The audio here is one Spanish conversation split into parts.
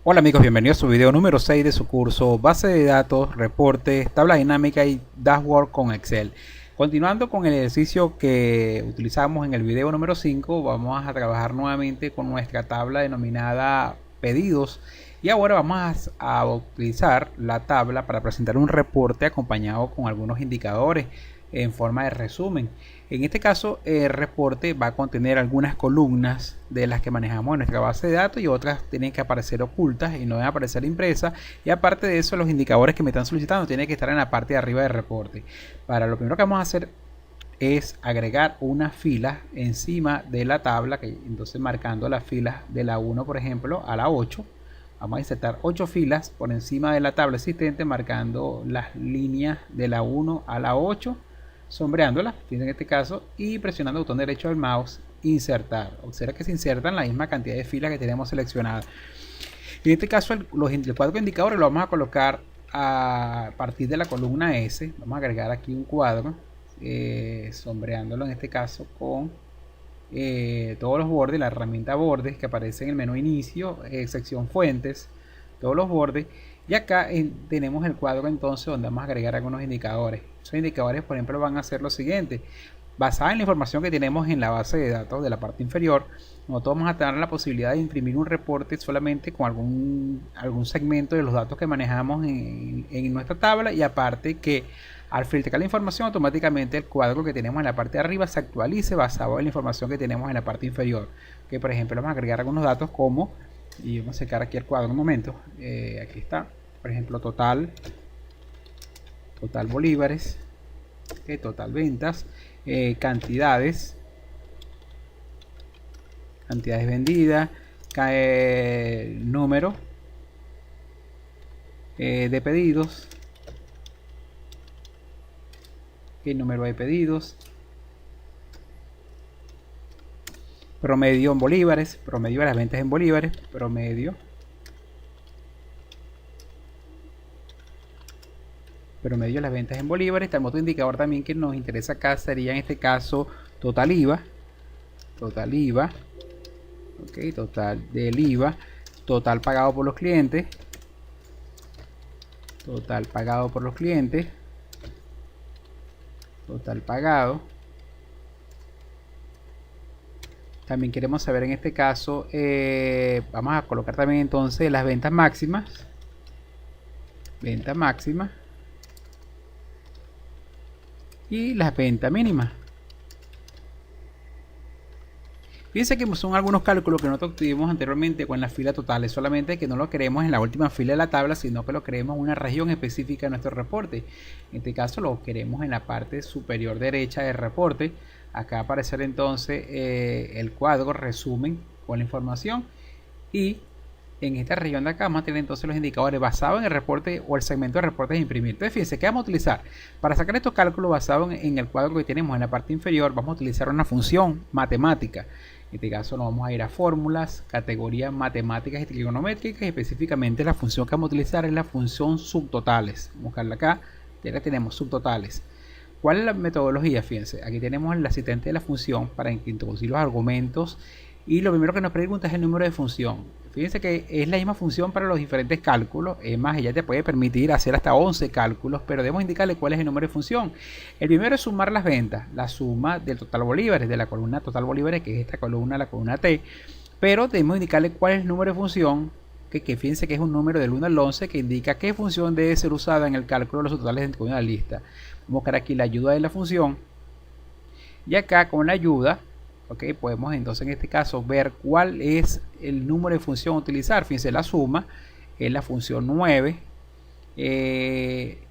Hola amigos, bienvenidos a su video número 6 de su curso Base de Datos, Reportes, Tabla Dinámica y Dashboard con Excel. Continuando con el ejercicio que utilizamos en el video número 5, vamos a trabajar nuevamente con nuestra tabla denominada Pedidos. Y ahora vamos a utilizar la tabla para presentar un reporte acompañado con algunos indicadores en forma de resumen. En este caso, el reporte va a contener algunas columnas de las que manejamos en nuestra base de datos y otras tienen que aparecer ocultas y no deben aparecer impresas. Y aparte de eso, los indicadores que me están solicitando tienen que estar en la parte de arriba del reporte. Para lo primero que vamos a hacer es agregar una fila encima de la tabla, que entonces marcando las filas de la 1, por ejemplo, a la 8. Vamos a insertar 8 filas por encima de la tabla existente, marcando las líneas de la 1 a la 8, sombreándolas en este caso, y presionando el botón derecho del mouse, insertar. Observa que se insertan la misma cantidad de filas que tenemos seleccionadas. En este caso, el cuadro de indicadores lo vamos a colocar a partir de la columna S. Vamos a agregar aquí un cuadro, sombreándolo en este caso con todos los bordes, la herramienta bordes que aparece en el menú inicio, sección fuentes, todos los bordes. Y acá tenemos el cuadro entonces donde vamos a agregar algunos indicadores. Esos indicadores, por ejemplo, van a ser los siguientes. Basada en la información que tenemos en la base de datos de la parte inferior, nosotros vamos a tener la posibilidad de imprimir un reporte solamente con algún segmento de los datos que manejamos en nuestra tabla, y aparte que al filtrar la información, automáticamente el cuadro que tenemos en la parte de arriba se actualice basado en la información que tenemos en la parte inferior. Que por ejemplo, vamos a agregar algunos datos como, y vamos a sacar aquí el cuadro un momento, aquí está, por ejemplo, total bolívares, total ventas, cantidades vendidas, número de pedidos, número de pedidos, promedio en bolívares, promedio de las ventas en bolívares, promedio de las ventas en bolívares. Está el otro indicador también que nos interesa acá, sería en este caso total IVA, total del IVA, total pagado por los clientes, total pagado, También queremos saber en este caso, vamos a colocar también entonces las ventas máximas, y las ventas mínimas. Fíjense que son algunos cálculos que nosotros tuvimos anteriormente con las filas totales, solamente que no lo queremos en la última fila de la tabla, sino que lo queremos en una región específica de nuestro reporte. En este caso lo queremos en la parte superior derecha del reporte. Acá aparecerá entonces el cuadro resumen con la información, y en esta región de acá vamos a tener entonces los indicadores basados en el reporte o el segmento de reportes a imprimir. Entonces fíjense que vamos a utilizar para sacar estos cálculos basados en el cuadro que tenemos en la parte inferior. Vamos a utilizar una función matemática. En este caso nos vamos a ir a fórmulas, categorías matemáticas y trigonométricas, y específicamente la función que vamos a utilizar es la función subtotales. Vamos a buscarla acá, ya tenemos subtotales. ¿Cuál es la metodología? Fíjense, aquí tenemos el asistente de la función para introducir los argumentos, y lo primero que nos pregunta es el número de función. Fíjense que es la misma función para los diferentes cálculos. Es más, ella te puede permitir hacer hasta 11 cálculos, pero debemos indicarle cuál es el número de función. El primero es sumar las ventas, la suma del total bolívares, de la columna total bolívares, que es esta columna, la columna T. Pero debemos indicarle cuál es el número de función, que fíjense que es un número del 1 al 11, que indica qué función debe ser usada en el cálculo de los totales dentro de una lista. Vamos a buscar aquí la ayuda de la función, y acá con la ayuda, podemos entonces en este caso ver cuál es el número de función a utilizar. Fíjense, la suma es la función 9,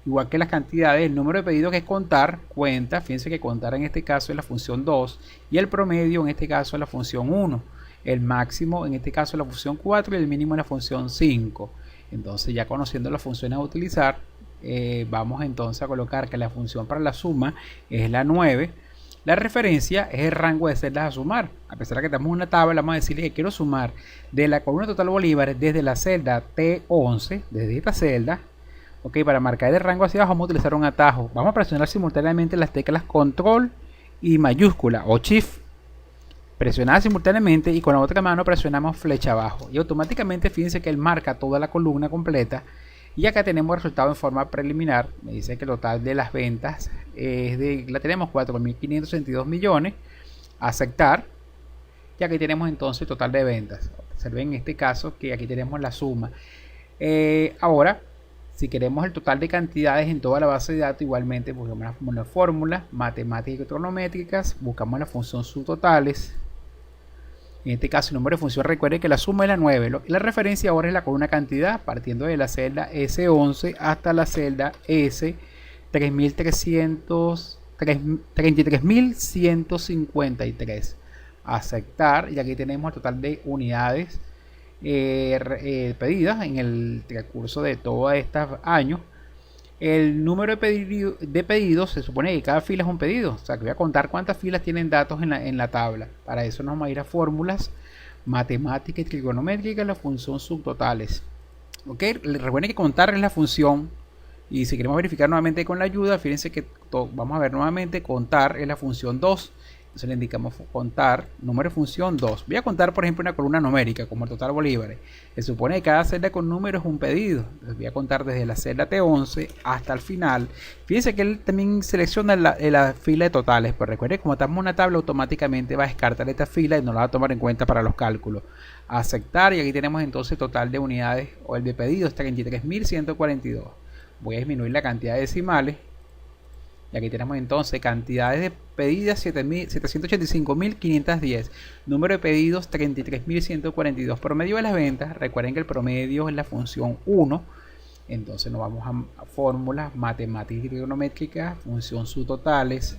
igual que las cantidades. El número de pedidos, que es contar, cuenta. Fíjense que contar en este caso es la función 2, y el promedio en este caso es la función 1. El máximo en este caso es la función 4 y el mínimo es la función 5. Entonces, ya conociendo las funciones a utilizar, vamos entonces a colocar que la función para la suma es la 9. La referencia es el rango de celdas a sumar. A pesar de que tenemos una tabla, vamos a decirle que quiero sumar de la columna total bolívares desde la celda T11, desde esta celda. Para marcar el rango hacia abajo vamos a utilizar un atajo. Vamos a presionar simultáneamente las teclas control y mayúscula o shift. presionada simultáneamente, y con la otra mano presionamos flecha abajo y automáticamente fíjense que él marca toda la columna completa. Y acá tenemos el resultado en forma preliminar. Me dice que el total de las ventas la tenemos 4.562 millones. Aceptar. Y aquí tenemos entonces el total de ventas. Observen en este caso que aquí tenemos la suma. Ahora, si queremos el total de cantidades en toda la base de datos, igualmente buscamos una fórmula, matemáticas y trigonométricas, buscamos la función subtotales. En este caso, el número de función, recuerde que la suma es la 9. La referencia ahora es la columna cantidad, partiendo de la celda S11 hasta la celda S33.153. Aceptar, y aquí tenemos el total de unidades pedidas en el transcurso de todos estos años. El número de pedidos, se supone que cada fila es un pedido, o sea que voy a contar cuántas filas tienen datos en la tabla. Para eso nos vamos a ir a fórmulas, matemáticas y trigonométricas, la función subtotales. Ok, recuerden que contar es la función, y si queremos verificar nuevamente con la ayuda, fíjense que vamos a ver nuevamente, contar es la función 2. Entonces le indicamos contar, número de función 2. Voy a contar, por ejemplo, una columna numérica como el total bolívares. Se supone que cada celda con número es un pedido. Entonces voy a contar desde la celda T11 hasta el final. Fíjense que él también selecciona la fila de totales. Pero recuerden, como estamos en una tabla, automáticamente va a descartar esta fila y no la va a tomar en cuenta para los cálculos. Aceptar, y aquí tenemos entonces total de unidades o el de pedidos, 33.142. Voy a disminuir la cantidad de decimales. Y aquí tenemos entonces cantidades de pedidas 785.510, número de pedidos 33.142, promedio de las ventas. Recuerden que el promedio es la función 1. Entonces nos vamos a fórmulas, matemáticas y trigonométricas, función subtotales.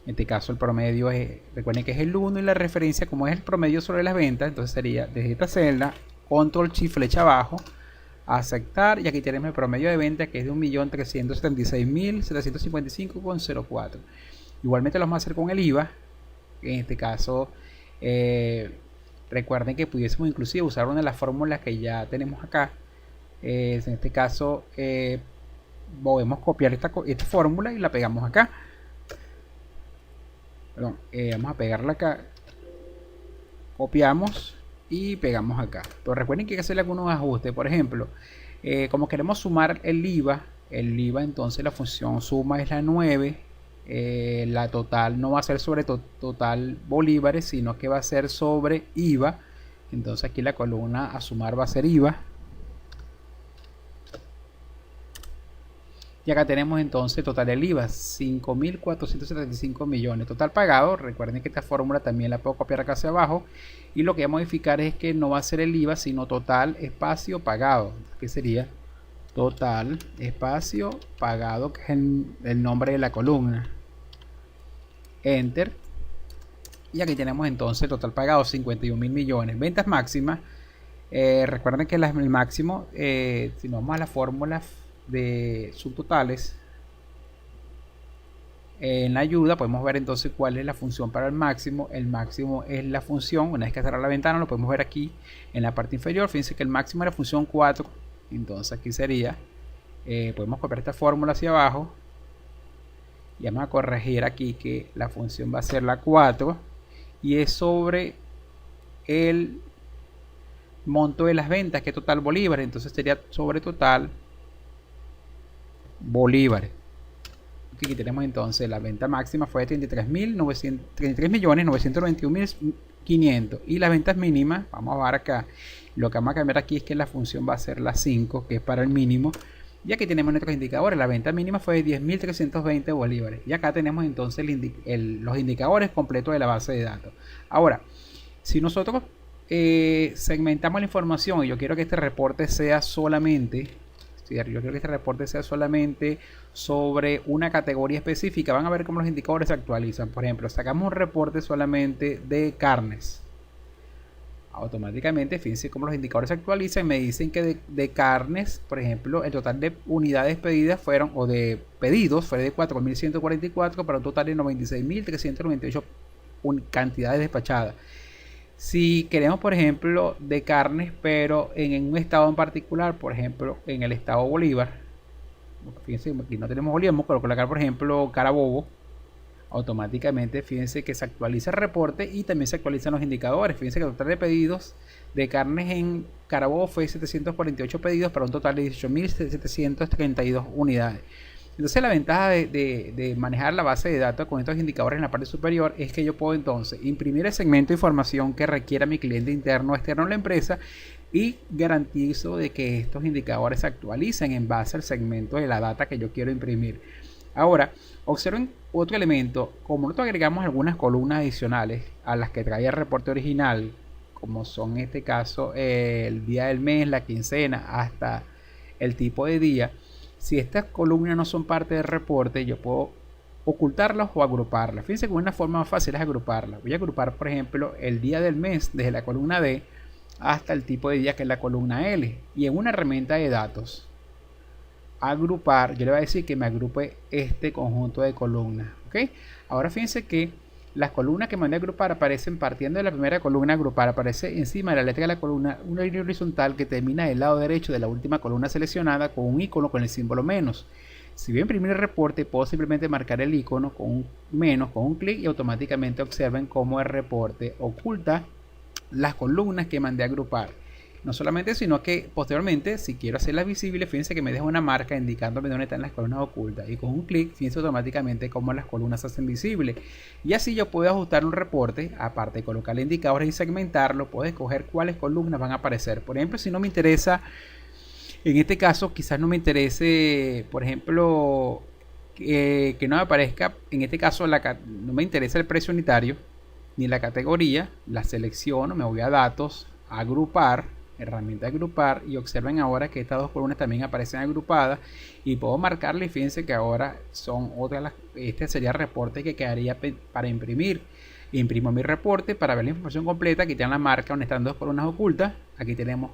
En este caso el promedio recuerden que es el 1, y la referencia, como es el promedio sobre las ventas, entonces sería desde esta celda, control shift flecha abajo, aceptar, y aquí tenemos el promedio de venta, que es de 1.376.755,04. Igualmente lo vamos a hacer con el IVA. En este caso recuerden que pudiésemos inclusive usar una de las fórmulas que ya tenemos acá. En este caso podemos copiar esta fórmula y la pegamos acá. Perdón, vamos a pegarla acá, copiamos y pegamos acá. Pero recuerden que hay que hacerle algunos ajustes. Por ejemplo, como queremos sumar el IVA, entonces la función suma es la 9. La total no va a ser sobre total bolívares, sino que va a ser sobre IVA. Entonces aquí la columna a sumar va a ser IVA. Y acá tenemos entonces total del IVA, 5.475 millones. Total pagado, recuerden que esta fórmula también la puedo copiar acá hacia abajo. Y lo que voy a modificar es que no va a ser el IVA, sino total espacio pagado. Que sería total espacio pagado, que es el nombre de la columna. Enter. Y aquí tenemos entonces total pagado, 51.000 millones. Ventas máximas. Recuerden que el máximo, si nos vamos a la fórmula de subtotales, en la ayuda podemos ver entonces cuál es la función para el máximo. El máximo es la función, una vez que cerrar la ventana lo podemos ver aquí en la parte inferior. Fíjense que el máximo es la función 4. Entonces aquí sería, podemos copiar esta fórmula hacia abajo y vamos a corregir aquí que la función va a ser la 4 y es sobre el monto de las ventas, que es total bolívares. Entonces sería sobre total bolívares. Aquí tenemos entonces la venta máxima fue de 33.991.500 y las ventas mínimas, vamos a ver acá, lo que vamos a cambiar aquí es que la función va a ser la 5, que es para el mínimo. Y aquí tenemos nuestros indicadores. La venta mínima fue de 10.320 bolívares. Y acá tenemos entonces los indicadores completos de la base de datos. Ahora, si nosotros segmentamos la información y yo quiero que este reporte sea solamente sobre una categoría específica, van a ver cómo los indicadores se actualizan. Por ejemplo, sacamos un reporte solamente de carnes. Automáticamente, fíjense cómo los indicadores se actualizan y me dicen que de carnes, por ejemplo, el total de unidades pedidas o de pedidos fue de 4.144 para un total de 96.398 cantidades despachadas. Si queremos, por ejemplo, de carnes, pero en un estado en particular, por ejemplo, en el estado Bolívar, fíjense, aquí no tenemos Bolívar, vamos a colocar, por ejemplo, Carabobo. automáticamente fíjense que se actualiza el reporte y también se actualizan los indicadores. Fíjense que el total de pedidos de carnes en Carabobo fue 748 pedidos para un total de 18.732 unidades. Entonces la ventaja de manejar la base de datos con estos indicadores en la parte superior es que yo puedo entonces imprimir el segmento de información que requiera mi cliente interno o externo en la empresa y garantizo de que estos indicadores se actualicen en base al segmento de la data que yo quiero imprimir. Ahora, observen otro elemento. Como nosotros agregamos algunas columnas adicionales a las que traía el reporte original, como son en este caso el día del mes, la quincena, hasta el tipo de día. Si estas columnas no son parte del reporte, yo puedo ocultarlas o agruparlas. Fíjense que una forma más fácil es agruparlas. Voy a agrupar, por ejemplo, el día del mes desde la columna D hasta el tipo de día, que es la columna L. Y en una herramienta de datos, agrupar, yo le voy a decir que me agrupe este conjunto de columnas. ¿Ok? Ahora fíjense que las columnas que mandé a agrupar aparecen partiendo de la primera columna. Agrupar aparece encima de la letra de la columna una línea horizontal que termina del lado derecho de la última columna seleccionada con un icono con el símbolo menos. Si voy a imprimir el reporte, puedo simplemente marcar el icono con un menos con un clic y automáticamente observen cómo el reporte oculta las columnas que mandé a agrupar. No solamente, sino que posteriormente, si quiero hacerlas visibles, fíjense que me deja una marca indicándome dónde están las columnas ocultas. Y con un clic, fíjense automáticamente cómo las columnas se hacen visibles. Y así yo puedo ajustar un reporte, aparte de colocarle indicadores y segmentarlo, puedo escoger cuáles columnas van a aparecer. Por ejemplo, si no me interesa, en este caso, quizás no me interese, por ejemplo, que no me aparezca, en este caso, no me interesa el precio unitario, ni la categoría, la selecciono, me voy a datos, agrupar, herramienta de agrupar, y observen ahora que estas dos columnas también aparecen agrupadas y puedo marcarle. Fíjense que ahora son otras, este sería el reporte que quedaría para imprimir. Imprimo mi reporte para ver la información completa. Aquí tienen la marca donde están dos columnas ocultas, aquí tenemos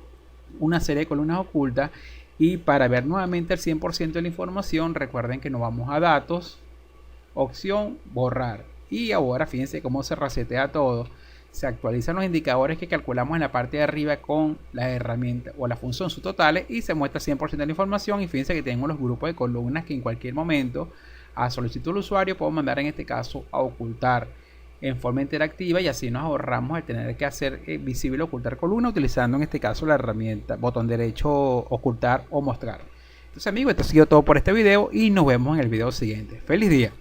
una serie de columnas ocultas, y para ver nuevamente el 100% de la información, recuerden que nos vamos a datos, opción borrar, y ahora fíjense cómo se resetea todo. Se actualizan los indicadores que calculamos en la parte de arriba con la herramienta o la función subtotales y se muestra 100% de la información. Y fíjense que tenemos los grupos de columnas que en cualquier momento, a solicitud del usuario, puedo mandar en este caso a ocultar en forma interactiva, y así nos ahorramos el tener que hacer visible ocultar columna utilizando en este caso la herramienta botón derecho ocultar o mostrar. Entonces amigos, esto ha sido todo por este video y nos vemos en el video siguiente. ¡Feliz día!